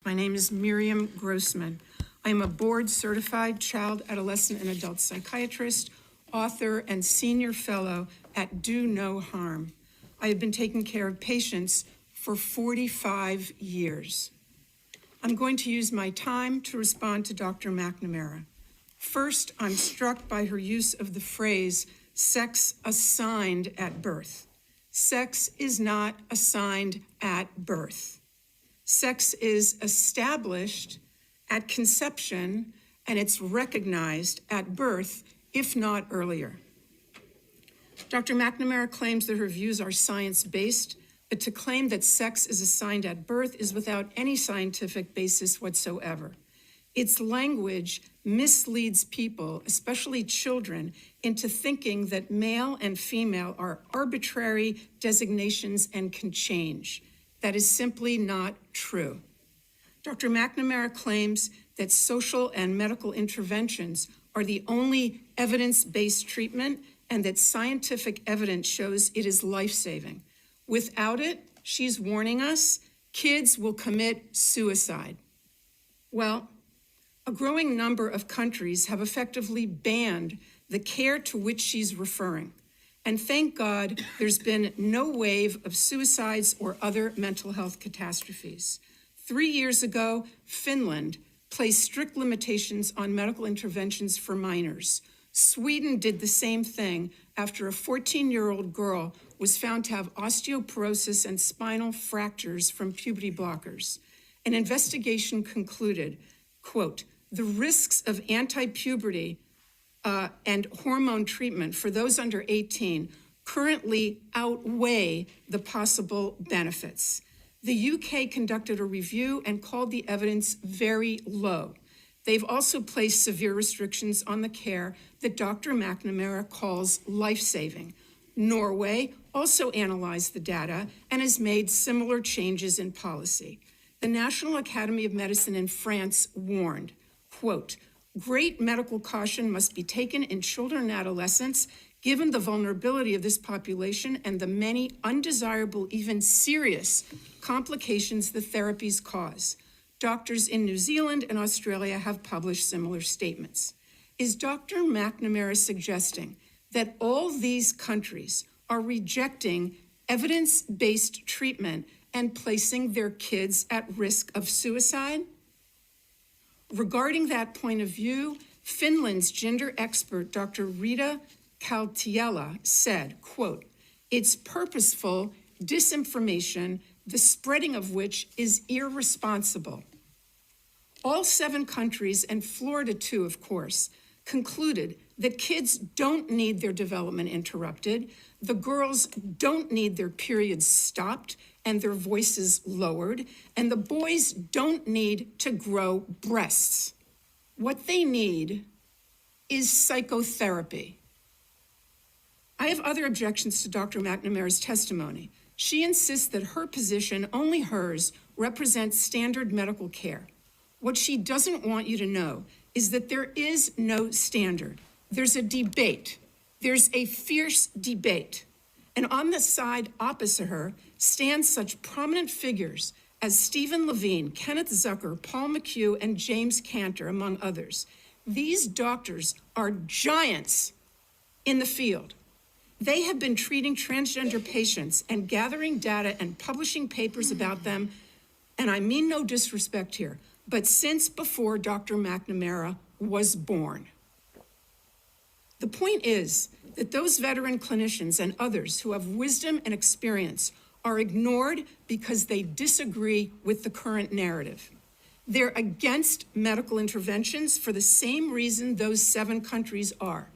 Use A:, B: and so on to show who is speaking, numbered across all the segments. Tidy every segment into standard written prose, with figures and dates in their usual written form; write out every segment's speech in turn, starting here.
A: My name is Miriam Grossman. I am a board-certified child, adolescent, and adult psychiatrist, author, and senior fellow at Do No Harm. I have been taking care of patients for 45 years. I'm going to use my time to respond to Dr. McNamara. First, I'm struck by her use of the phrase, sex assigned at birth. Sex is not assigned at birth. Sex is established at conception, and it's recognized at birth, if not earlier. Dr. McNamara claims that her views are science-based, but to claim that sex is assigned at birth is without any scientific basis whatsoever. Its language misleads people, especially children, into thinking that male and female are arbitrary designations and can change. That is simply not true. Dr. McNamara claims that social and medical interventions are the only evidence-based treatment and that scientific evidence shows it is life-saving. Without it, she's warning us, kids will commit suicide. Well, a growing number of countries have effectively banned the care to which she's referring. And thank God there's been no wave of suicides or other mental health catastrophes. 3 years ago, Finland placed strict limitations on medical interventions for minors. Sweden did the same thing after a 14-year-old girl was found to have osteoporosis and spinal fractures from puberty blockers. An investigation concluded, quote, the risks of anti-puberty and hormone treatment for those under 18 currently outweigh the possible benefits. The UK conducted a review and called the evidence very low. They've also placed severe restrictions on the care that Dr. McNamara calls life-saving. Norway also analyzed the data and has made similar changes in policy. The National Academy of Medicine in France warned, quote, great medical caution must be taken in children and adolescents given the vulnerability of this population and the many undesirable, even serious complications the therapies cause. Doctors in New Zealand and Australia have published similar statements. Is Dr. McNamara suggesting that all these countries are rejecting evidence-based treatment and placing their kids at risk of suicide? Regarding that point of view, Finland's gender expert, Dr. Rita Kaltiela, said, quote, it's purposeful disinformation, the spreading of which is irresponsible. All 7 countries, and Florida too, of course, concluded that kids don't need their development interrupted, the girls don't need their periods stopped and their voices lowered, and the boys don't need to grow breasts. What they need is psychotherapy. I have other objections to Dr. McNamara's testimony. She insists that her position, only hers, represents standard medical care. What she doesn't want you to know is that there is no standard. There's a debate. There's a fierce debate. And on the side opposite her stand such prominent figures as Stephen Levine, Kenneth Zucker, Paul McHugh, and James Cantor, among others. These doctors are giants in the field. They have been treating transgender patients and gathering data and publishing papers about them, and I mean no disrespect here, but since before Dr. McNamara was born. The point is that those veteran clinicians and others who have wisdom and experience are ignored because they disagree with the current narrative. They're against medical interventions for the same reason those 7 countries are.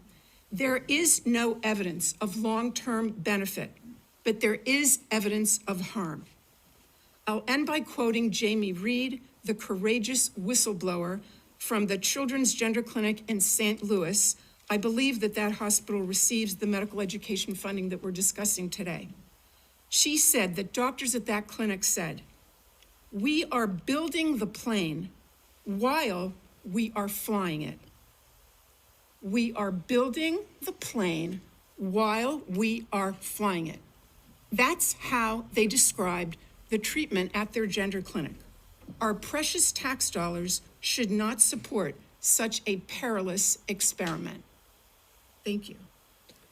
A: There is no evidence of long-term benefit, but there is evidence of harm. I'll end by quoting Jamie Reed, the courageous whistleblower from the Children's Gender Clinic in St. Louis. I believe that that hospital receives the medical education funding that we're discussing today. She said that doctors at that clinic said, we are building the plane while we are flying it. We are building the plane while we are flying it. That's how they described the treatment at their gender clinic. Our precious tax dollars should not support such a perilous experiment. Thank you.